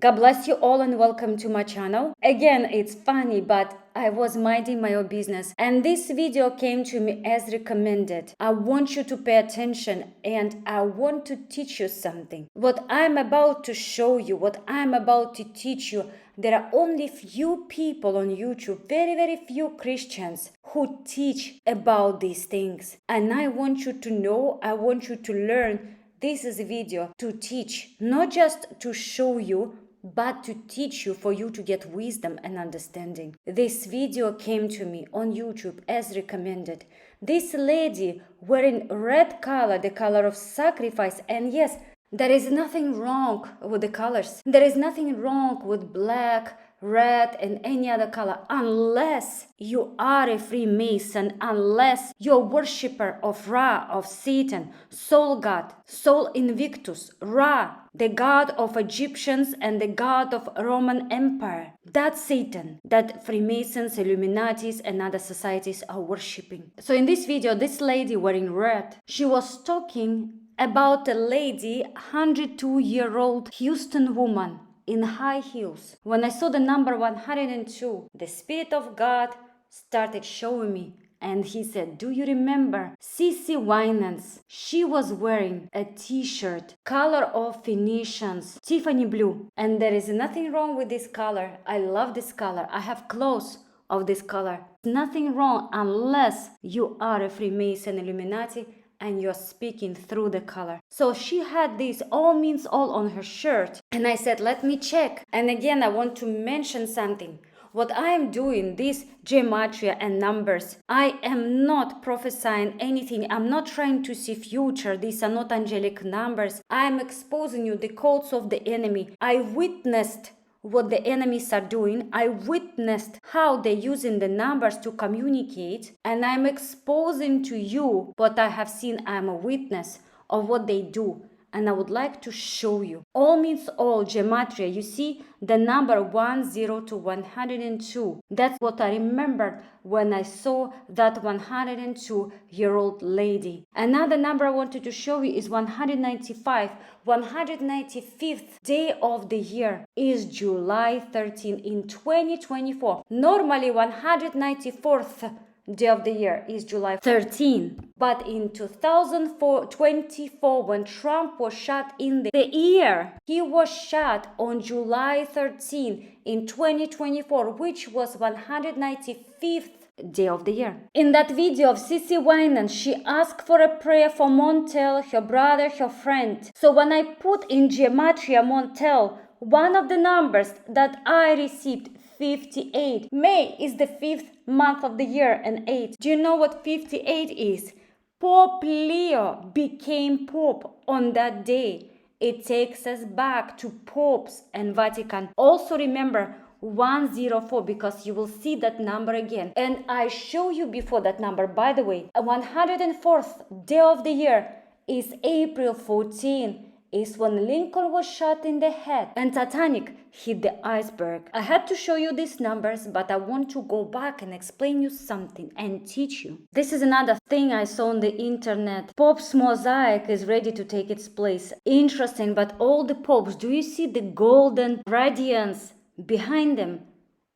God bless you all and welcome to my channel. Again, it's funny, but I was minding my own business and this video came to me as recommended. I want you to pay attention and I want to teach you something. What I'm about to show you, what I'm about to teach you, there are only few people on YouTube, very few Christians who teach about these things. And I want you to know, I want you to learn. This is a video to teach, not just to show you, but to teach you, for you to get wisdom and understanding. This video came to me on YouTube as recommended. This lady wearing red color, the color of sacrifice, and yes, there is nothing wrong with the colors. There is nothing wrong with black, red, and any other color, unless you are a Freemason, unless you're a worshipper of Ra, of Satan, Sol God, Sol Invictus, Ra, the god of Egyptians and the god of Roman Empire. That's Satan, that Freemasons, Illuminatis, and other societies are worshipping. So in this video, this lady wearing red, she was talking about a lady, 102-year-old Houston woman in high heels. When I saw the number 102, the Spirit of God started showing me. And he said, do you remember C.C. Winans? She was wearing a t-shirt, color of Phoenicians, Tiffany blue. And there is nothing wrong with this color. I love this color. I have clothes of this color. Nothing wrong unless you are a Freemason, Illuminati, and you're speaking through the color. So she had this all means all on her shirt. And I said, let me check. And again, I want to mention something. What I am doing, this gematria and numbers, I am not prophesying anything. I'm not trying to see future. These are not angelic numbers. I am exposing you the codes of the enemy. I witnessed what the enemies are doing. I witnessed how they're using the numbers to communicate, and I'm exposing to you what I have seen. I'm a witness of what they do, and I would like to show you. All means all, gematria. You see the number 10 to 102. That's what I remembered when I saw that 102-year-old lady. Another number I wanted to show you is 195. 195th day of the year is July 13 in 2024. Normally 194th day of the year is July 13. But in 2024, when Trump was shot in the ear, he was shot on July 13 in 2024, which was 195th day of the year. In that video of C.C. Winans, she asked for a prayer for Montel, her brother, her friend. So when I put in gematria Montel, one of the numbers that I received, 58. May is the 5th month of the year and 8. Do you know what 58 is? Pope Leo became Pope on that day. It takes us back to popes and Vatican. Also remember 104, because you will see that number again. And I show you before that number, by the way, 104th day of the year is April 14. Is when Lincoln was shot in the head and Titanic hit the iceberg. I had to show you these numbers, but I want to go back and explain you something and teach you. This is another thing I saw on the internet. Pope's mosaic is ready to take its place. Interesting, but all the popes, do you see the golden radiance behind them?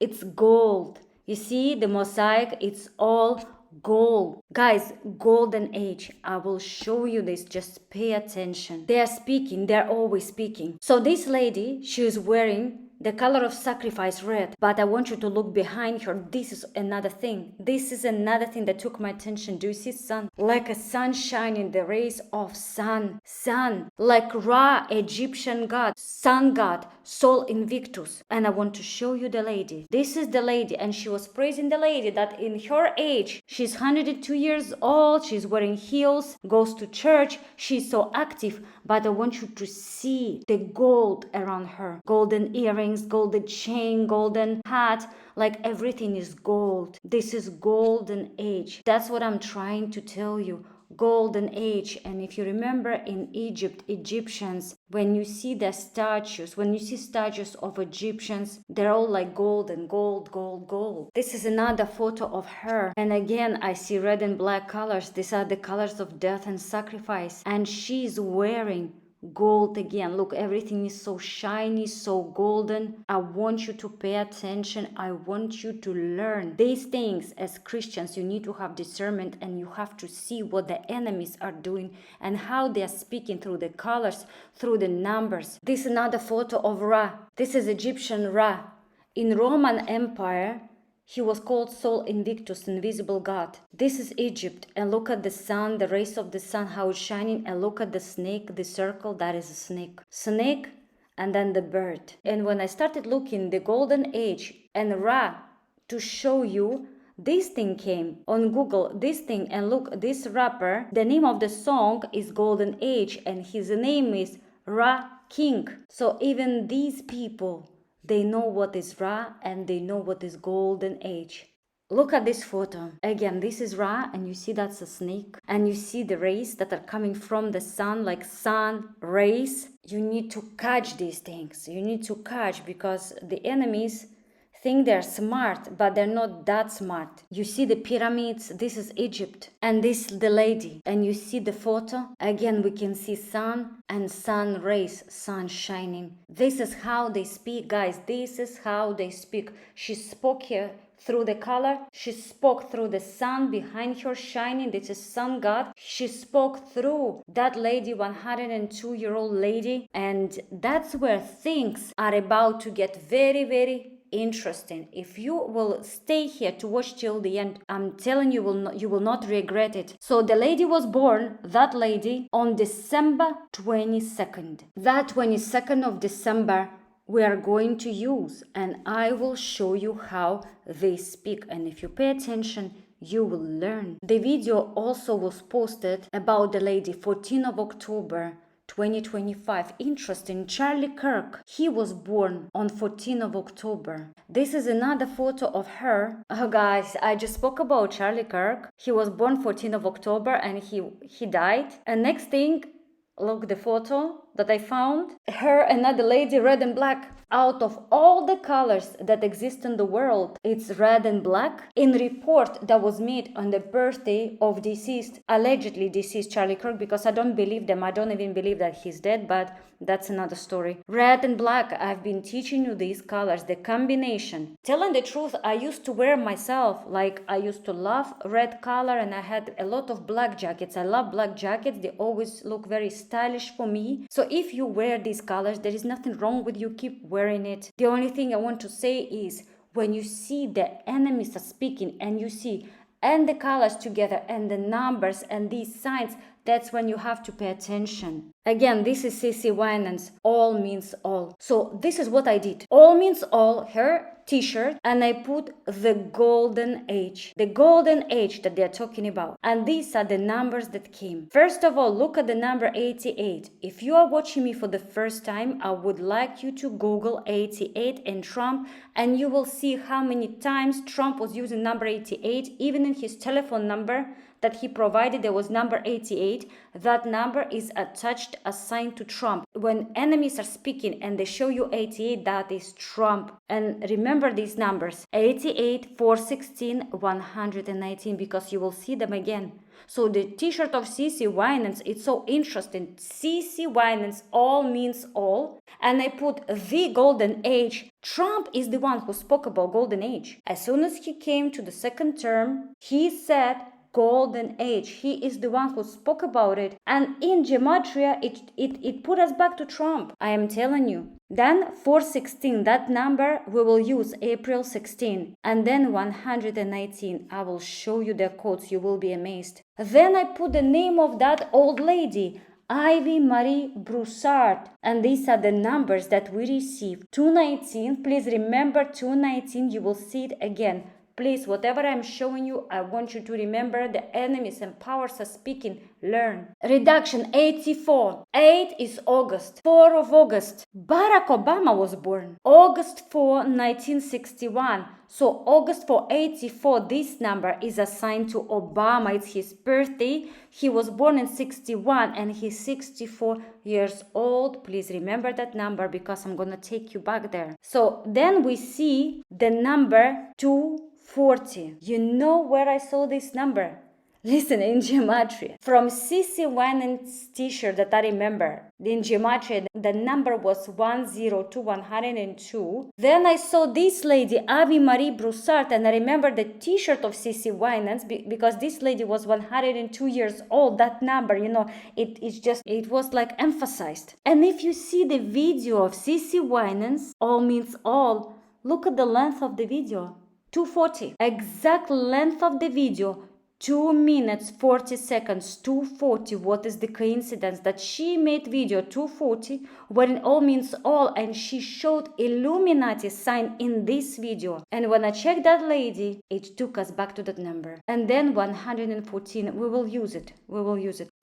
It's gold. You see the mosaic, it's all gold. Guys, golden age. I will show you this. Just pay attention. They are speaking. They're always speaking. So this lady, she is wearing the color of sacrifice, red. But I want you to look behind her. This is another thing. This is another thing that took my attention. Do you see sun? Like a sun shining, the rays of sun. Sun. Like Ra, Egyptian god. Sun god. Sol Invictus. And I want to show you the lady. This is the lady. And she was praising the lady that in her age, she's 102 years old. She's wearing heels. Goes to church. She's so active. But I want you to see the gold around her. Golden earrings, golden chain, golden hat. Like everything is gold. This is golden age. That's what I'm trying to tell you. Golden age. And if you remember in Egypt, Egyptians, when you see their statues, when you see statues of Egyptians, they're all like golden, gold, gold, gold. This is another photo of her. And again, I see red and black colors. These are the colors of death and sacrifice. And she's wearing gold again. Look, everything is so shiny, so golden. I want you to pay attention. I want you to learn these things. As Christians, you need to have discernment, and you have to see what the enemies are doing and how they are speaking through the colors, through the numbers. This is another photo of Ra. This is Egyptian Ra. In Roman Empire, he was called Sol Invictus, invisible God. This is Egypt, and look at the sun, the rays of the sun, how it's shining, and look at the snake, the circle, that is a snake. Snake, and then the bird. And when I started looking the golden age and Ra to show you, this thing came on Google, this thing, and look, this rapper, the name of the song is Golden Age, and his name is Ra King. So even these people, they know what is Ra, and they know what is golden age. Look at this photo. Again, this is Ra, and you see that's a snake. And you see the rays that are coming from the sun, like sun rays. You need to catch these things. You need to catch, because the enemies think they're smart, but they're not that smart. You see the pyramids, this is Egypt, and this is the lady, and you see the photo. Again, we can see sun and sun rays, sun shining. This is how they speak, guys. This is how they speak. She spoke here through the color. She spoke through the sun behind her shining. This is sun god. She spoke through that lady, 102-year-old lady, and that's where things are about to get very, very interesting. If you will stay here to watch till the end, I'm telling you, you will not regret it. So the lady was born, that lady, on December 22nd. That 22nd of December we are going to use, and I will show you how they speak. And if you pay attention, you will learn. The video also was posted about the lady, 14th of October 2025. Interesting. Charlie Kirk, he was born on 14th of October. This is another photo of her. Oh guys, I just spoke about Charlie Kirk. He was born 14th of October and he died. And next thing, look the photo that I found. Her, another lady, red and black. Out of all the colors that exist in the world, it's red and black. In report that was made on the birthday of allegedly deceased Charlie Kirk, because I don't believe them. I don't even believe that he's dead, but that's another story. Red and black, I've been teaching you these colors, the combination. Telling the truth, I used to wear myself, like I used to love red color, and I had a lot of black jackets. I love black jackets. They always look very stylish for me. So if you wear these colors, there is nothing wrong with you. Keep wearing it. The only thing I want to say is, when you see the enemies are speaking, and you see and the colors together and the numbers and these signs, that's when you have to pay attention. Again, this is CC Winans. All means all. So this is what I did. All means all, her t-shirt, and I put the golden age. The golden age that they're talking about. And these are the numbers that came. First of all, look at the number 88. If you are watching me for the first time, I would like you to Google 88 and Trump, and you will see how many times Trump was using number 88. Even in his telephone number that he provided, there was number 88. That number is attached, assigned to Trump. When enemies are speaking and they show you 88, that is Trump. And remember these numbers: 88, 416, 119, because you will see them again. So the t-shirt of CC Winans, it's so interesting. CC Winans, all means all. And I put the golden age. Trump is the one who spoke about golden age. As soon as he came to the second term, he said golden age. He is the one who spoke about it. And in gematria, it put us back to Trump. I am telling you. Then 416, that number we will use April 16. And then 119. I will show you the codes. You will be amazed. Then I put the name of that old lady, Ivy Marie Broussard. And these are the numbers that we received. 219. Please remember 219. You will see it again. Please, whatever I'm showing you, I want you to remember the enemies and powers are speaking. Learn. Reduction 84. 8 is August. 4 of August. Barack Obama was born. August 4, 1961. So August 4, 84, this number is assigned to Obama. It's his birthday. He was born in 61 and he's 64 years old. Please remember that number because I'm going to take you back there. So then we see the number 240. You know where I saw this number? Listen, in gematria, from CC Winans t-shirt that I remember, in gematria, the number was 102, 102. Then I saw this lady, Ave Marie Broussard, and I remember the t-shirt of CC Winans because this lady was 102 years old. That number, it was like emphasized. And if you see the video of CC Winans, all means all, look at the length of the video. 240. Exact length of the video. 2 minutes 40 seconds, 240. What is the coincidence that she made video 240 when it all means all, and she showed Illuminati sign in this video? And when I checked that lady, it took us back to that number. And then 114. We will use it.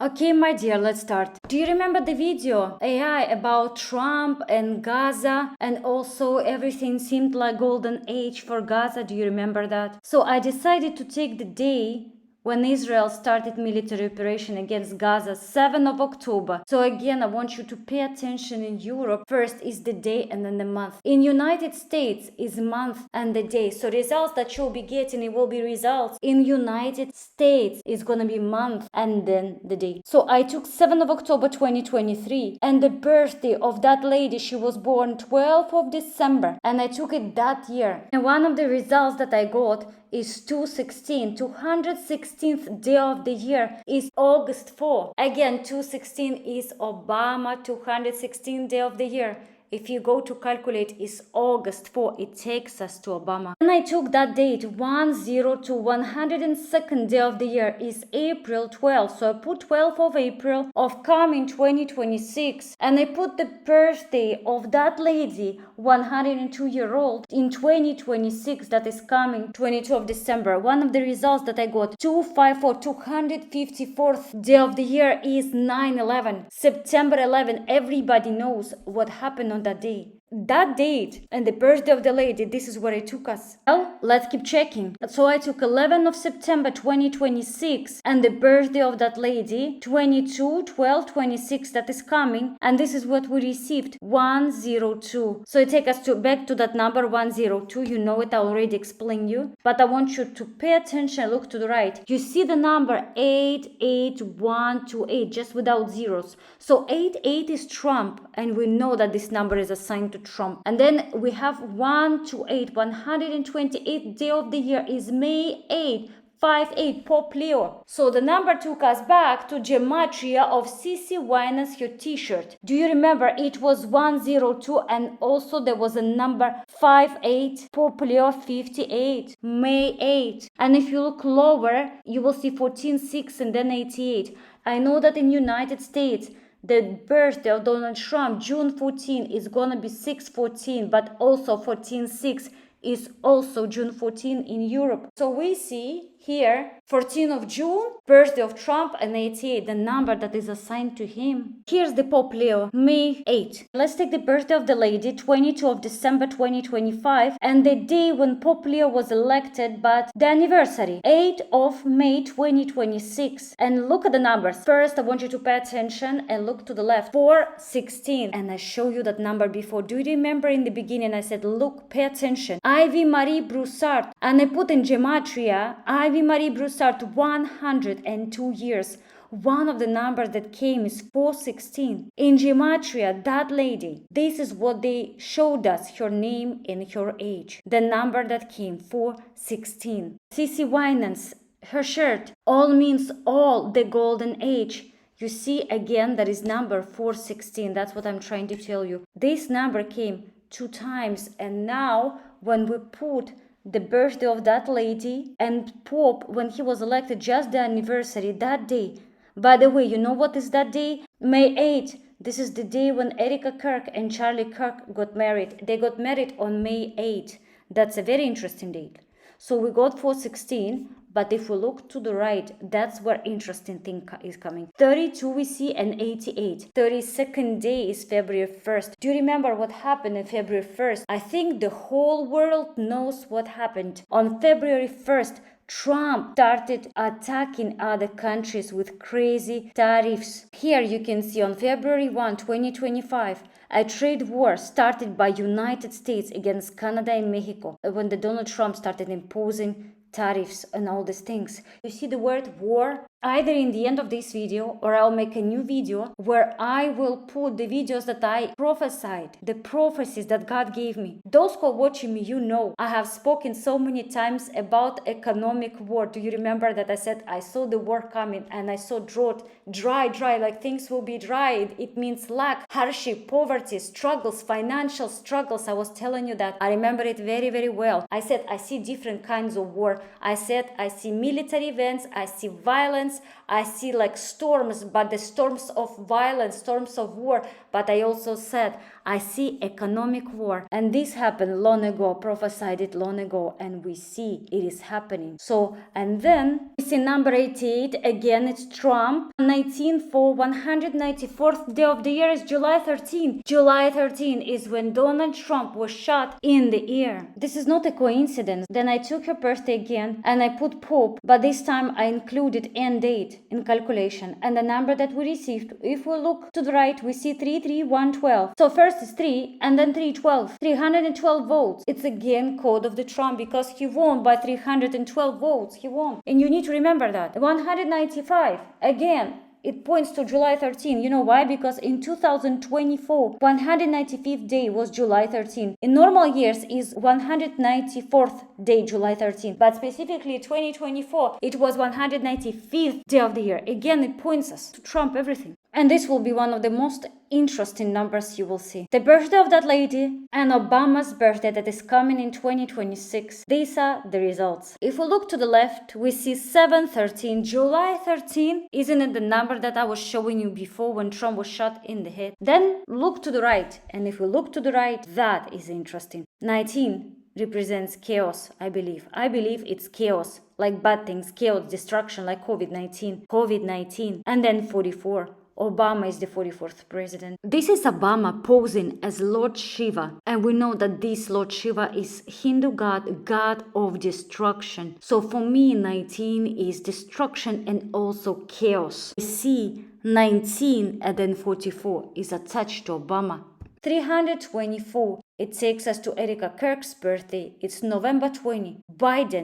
Okay, my dear, let's start. Do you remember the video AI about Trump and Gaza, and also everything seemed like golden age for Gaza? Do you remember that? So I decided to take the day when Israel started military operation against Gaza, 7th of October. So again, I want you to pay attention. In Europe, first is the day and then the month. In United States is month and the day. So results that you'll be getting, it will be results. In United States, it's gonna be month and then the day. So I took 7th of October 2023, and the birthday of that lady, she was born 12th of December, and I took it that year. And one of the results that I got is 216. 216th day of the year is August 4. Again, 216 is Obama. 216th day of the year, if you go to calculate, is August 4. It takes us to Obama. And I took that date, 102. 102nd day of the year is April 12. So I put 12th of April of coming 2026. And I put the birthday of that lady, 102-year-old, in 2026, that is coming 22 of December. One of the results that I got, 254. 254th day of the year is 9/11. September 11. Everybody knows what happened on that day. That date and the birthday of the lady, this is where it took us. Well, let's keep checking. So I took 11th of September 2026 and the birthday of that lady, 22/12/26, that is coming, and this is what we received, 102. So it takes us back to that number 102. You know it, I already explained you, but I want you to pay attention. Look to the right. You see the number 88128, just without zeros. So 88 is Trump, and we know that this number is assigned to Trump. And then we have 128. 128th day of the year is May 8. 58, Pope Leo. So the number took us back to gematria of CC Winans, your t-shirt. Do you remember it was 102, and also there was a number 58, Pope Leo 58, May 8. And if you look lower, you will see 14/6 and then 88. I know that in United States, the birthday of Donald Trump, June 14, is gonna be 6/14, but also 14/6 is also June 14 in Europe. So we see here 14th of June, birthday of Trump, and 88, the number that is assigned to him. Here's the Pope Leo, May 8. Let's take the birthday of the lady, 22 of December 2025, and the day when Pope Leo was elected, but the anniversary, 8 of May 2026. And look at the numbers. First, I want you to pay attention and look to the left. 416. And I show you that number before. Do you remember in the beginning I said, look, pay attention. Ivy Marie Broussard. And I put in gematria, Ivy Marie Broussard, 102 years. One of the numbers that came is 416. In gematria, that lady, this is what they showed us, her name and her age. The number that came, 416. CC Winans, her shirt, all means all, the golden age. You see again, that is number 416. That's what I'm trying to tell you. This number came 2 times, and now when we put the birthday of that lady and Pope, when he was elected, just the anniversary, that day. By the way, you know what is that day? May 8. This is the day when Erica Kirk and Charlie Kirk got married. They got married on May 8. That's a very interesting date. So we got 416, but if we look to the right, that's where interesting thing is coming. 32 we see, and 88. 32nd day is February 1st. Do you remember what happened on February 1st? I think the whole world knows what happened. On February 1st, Trump started attacking other countries with crazy tariffs. Here you can see on February 1, 2025, a trade war started by United States against Canada and Mexico when the Donald Trump started imposing tariffs and all these things. You see the word war? Either in the end of this video or I'll make a new video where I will put the videos that I prophesied, the prophecies that God gave me. Those who are watching me, you know, I have spoken so many times about economic war. Do you remember that I said I saw the war coming and I saw drought, dry, like things will be dry. It means lack, hardship, poverty, struggles, financial struggles. I was telling you that. I remember it very, very well. I said I see different kinds of war. I said I see military events, I see violence, I see like storms, but the storms of violence, storms of war. But I also said I see economic war. And this happened long ago, prophesied it long ago, and we see it is happening. So, and then we see number 88, again it's Trump. 19 for 194th day of the year is July 13. July 13 is when Donald Trump was shot in the ear. This is not a coincidence. Then I took her birthday again and I put Pope, but this time I included end date in calculation and the number that we received. If we look to the right, we see 33112. So first is 3 and then 312. 312 votes. It's again code of the Trump because he won by 312 votes. He won. And you need to remember that. 195. Again, it points to July 13. You know why? Because in 2024, 195th day was July 13. In normal years is 194th day, July 13. But specifically 2024, it was 195th day of the year. Again, it points us to Trump everything. And this will be one of the most interesting numbers you will see. The birthday of that lady and Obama's birthday that is coming in 2026. These are the results. If we look to the left, we see 7/13. July 13, isn't it the number that I was showing you before when Trump was shot in the head? Then look to the right. And if we look to the right, that is interesting. 19 represents chaos, I believe. I believe it's chaos, like bad things, chaos, destruction, like COVID-19. COVID-19. And then 44. Obama is the 44th president. This is Obama posing as Lord Shiva. And we know that this Lord Shiva is Hindu god, god of destruction. So for me, 19 is destruction and also chaos. We see 19 and then 44 is attached to Obama. 324. It takes us to Erica Kirk's birthday. It's November 20.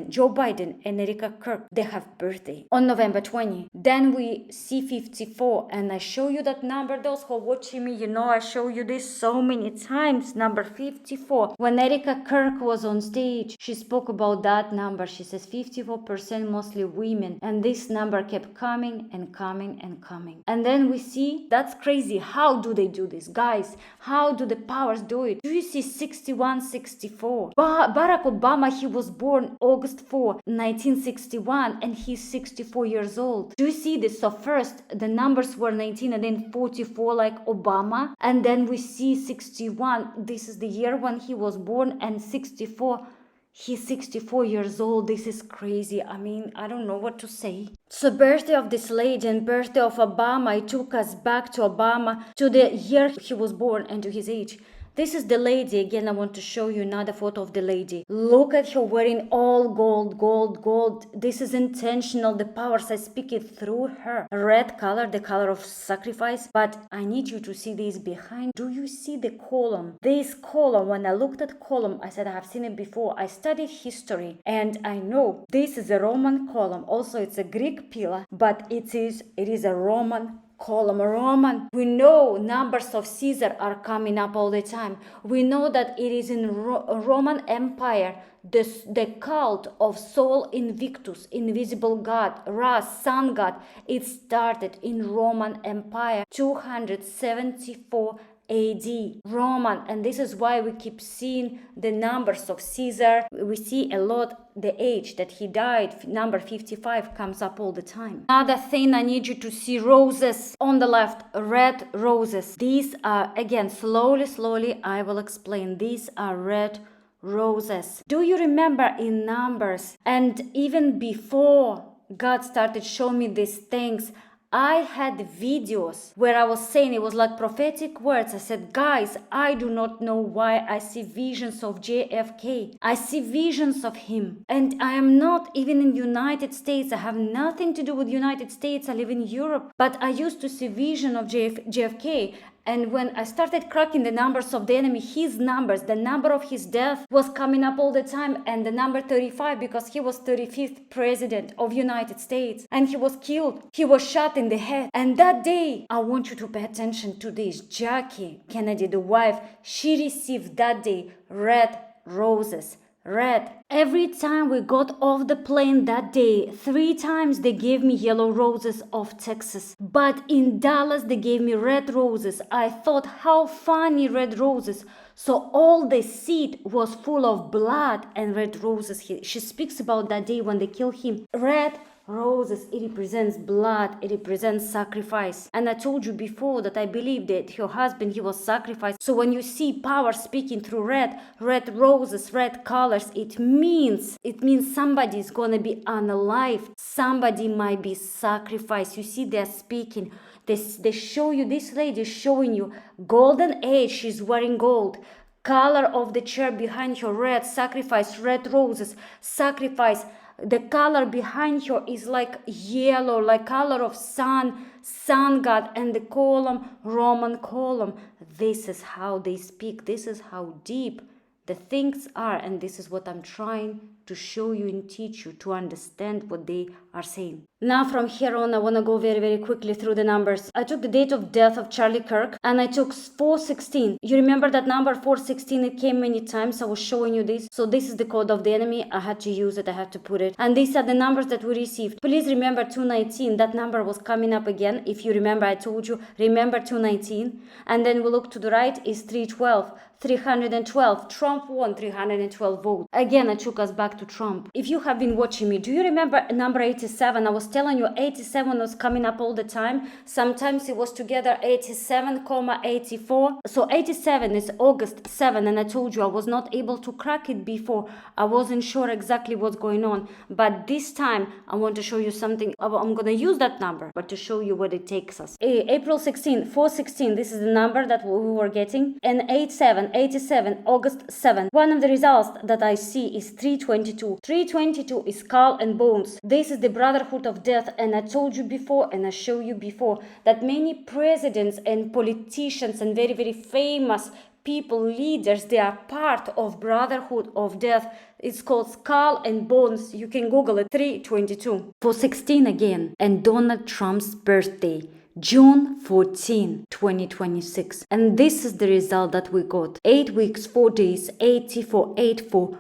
Joe Biden and Erica Kirk, they have birthday on November 20. Then we see 54 and I show you that number. Those who are watching me, you know I show you this so many times. Number 54. When Erica Kirk was on stage, she spoke about that number. She says 54% mostly women. And this number kept coming and coming and coming. And then we see, that's crazy. How do they do this? Guys, how do the powers do it? Do you see 61, 64? Barack Obama, he was born August 4, 1961, and he's 64 years old. Do you see this? So first, the numbers were 19 and then 44 like Obama. And then we see 61. This is the year when he was born, and 64. He's 64 years old. This is crazy. I mean, I don't know what to say. So birthday of this lady and birthday of Obama, it took us back to Obama, to the year he was born and to his age. This is the lady. Again, I want to show you another photo of the lady. Look at her wearing all gold, gold, gold. This is intentional. The powers, I speak it through her. Red color, the color of sacrifice. But I need you to see this behind. Do you see the column? This column, when I looked at column, I said I have seen it before. I studied history and I know this is a Roman column. Also, it's a Greek pillar, but it is a Roman column. Roman. We know numbers of Caesar are coming up all the time. We know that it is in Roman Empire, the cult of Sol Invictus, invisible god, Ra, sun god. It started in Roman Empire, 274 AD, Roman, and this is why we keep seeing the numbers of Caesar. We see a lot the age that he died. Number 55 comes up all the time. Another thing, I need you to see roses on the left, red roses. These are, again, slowly I will explain. These are red roses. Do you remember in Numbers, and even before God started showing me these things, I had videos where I was saying, it was like prophetic words. I said, guys, I do not know why I see visions of JFK. I see visions of him. And I am not even in United States. I have nothing to do with United States. I live in Europe. But I used to see vision of JFK. And when I started cracking the numbers of the enemy, his numbers, the number of his death was coming up all the time, and the number 35, because he was 35th president of United States, and he was killed. He was shot in the head. And that day, I want you to pay attention to this. Jackie Kennedy, the wife, she received that day red roses. Red. Every time we got off the plane that day, 3 times they gave me yellow roses of Texas. But in Dallas, they gave me red roses. I thought, how funny, red roses. So all the seat was full of blood and red roses. She speaks about that day when they killed him. Red roses, it represents blood, it represents sacrifice. And I told you before that I believe that her husband, he was sacrificed. So when you see power speaking through red roses, red colors, it means somebody is gonna be unalive. Somebody might be sacrificed. You see, they're speaking. They show you, this lady is showing you golden age. She's wearing gold. Color of the chair behind her, red, sacrifice, red roses, sacrifice. The color behind her is like yellow, like color of sun god, and the column, Roman column. This is how they speak. This is how deep the things are, and this is what I'm trying to show you and teach you to understand what they are saying. Now from here on, I want to go very, very quickly through the numbers. I took the date of death of Charlie Kirk, and I took 416. You remember that number 416? It came many times. I was showing you this. So this is the code of the enemy. I had to use it. I had to put it. And these are the numbers that we received. Please remember 219. That number was coming up again. If you remember, I told you, remember 219. And then we look to the right is 312. 312. Trump won 312 votes. Again, I took us back to Trump. If you have been watching me, do you remember number 87? I was telling you 87 was coming up all the time. Sometimes it was together 87, 84. So 87 is August 7, and I told you I was not able to crack it before. I wasn't sure exactly what's going on. But this time, I want to show you something. I'm going to use that number, but to show you what it takes us. April 16, 416, this is the number that we were getting. And 87, August 7. One of the results that I see is 322. 322 is skull and bones. This is the brotherhood of death, and I told you before and I showed you before that many presidents and politicians and very, very famous people, leaders, they are part of brotherhood of death. It's called skull and bones. You can Google it. 322. 416 again. And Donald Trump's birthday. June 14, 2026. And this is the result that we got. 8 weeks, 4 days, 84,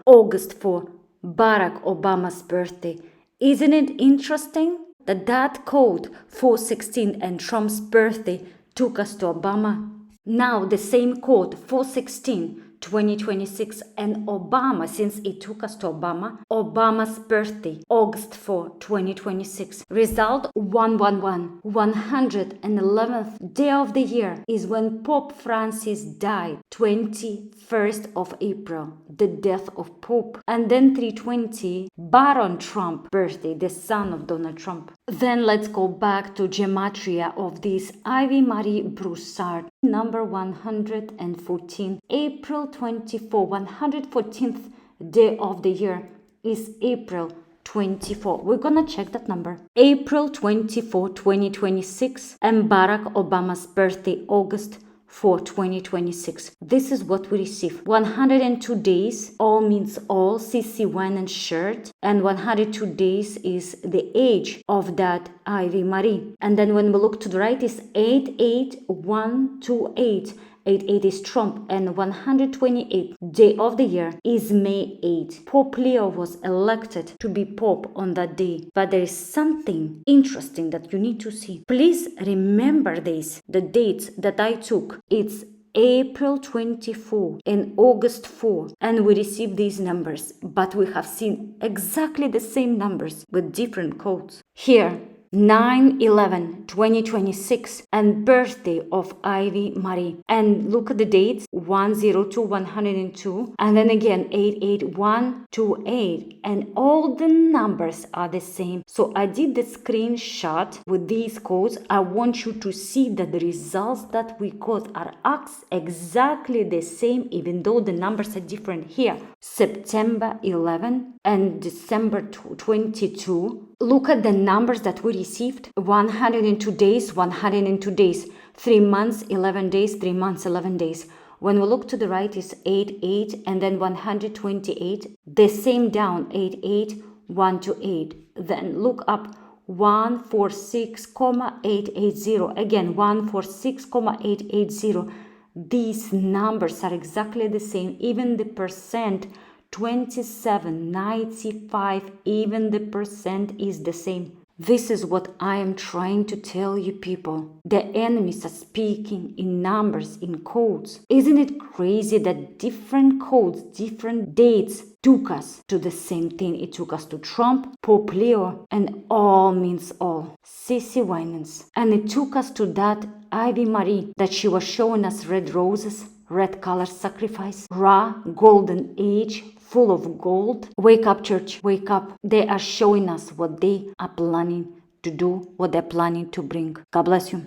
August 4, Barack Obama's birthday. Isn't it interesting that code 416 and Trump's birthday took us to Obama? Now the same code 416 2026 and Obama, since it took us to Obama's birthday, August 4, 2026. Result 111. 111th day of the year is when Pope Francis died, 21st of April, the death of Pope. And then 320, Baron Trump birthday, the son of Donald Trump. Then let's go back to gematria of this Ivy Marie Broussard. Number 114, April 24, 114th day of the year is April 24. We're gonna check that number. April 24, 2026, and Barack Obama's birthday, August 4, 2026. This is what we receive. 102 days, all means all, CC wine and shirt, and 102 days is the age of that Ivy Marie. And then when we look to the right is 88128. 88 is Trump, and 128th day of the year is May 8. Pope Leo was elected to be Pope on that day. But there is something interesting that you need to see. Please remember this, the dates that I took. It's April 24 and August 4, and we received these numbers, but we have seen exactly the same numbers with different codes. Here, 9/11/2026 and birthday of Ivy Marie. And look at the dates, 102, 102, and then again 88128, and all the numbers are the same. So I did the screenshot with these codes. I want you to see that the results that we got are exactly the same, even though the numbers are different. Here, September 11 and December 22 Look at the numbers that we received. 102 days, 102 days. 3 months, 11 days, 3 months, 11 days. When we look to the right is 8, 8, and then 128. The same down, 8, 8, 1 to 8. Then look up, 146,880. Again, 146,880. These numbers are exactly the same. Even the percent, 27, 95, even the percent is the same. This is what I am trying to tell you, people. The enemies are speaking in numbers, in codes. Isn't it crazy that different codes, different dates took us to the same thing? It took us to Trump, Pope Leo, and all means all. Sissy Winans. And it took us to that Ivy Marie that she was showing us red roses, red color sacrifice, Ra, golden age, full of gold. Wake up, church, wake up. They are showing us what they are planning to do, what they're planning to bring. God bless you.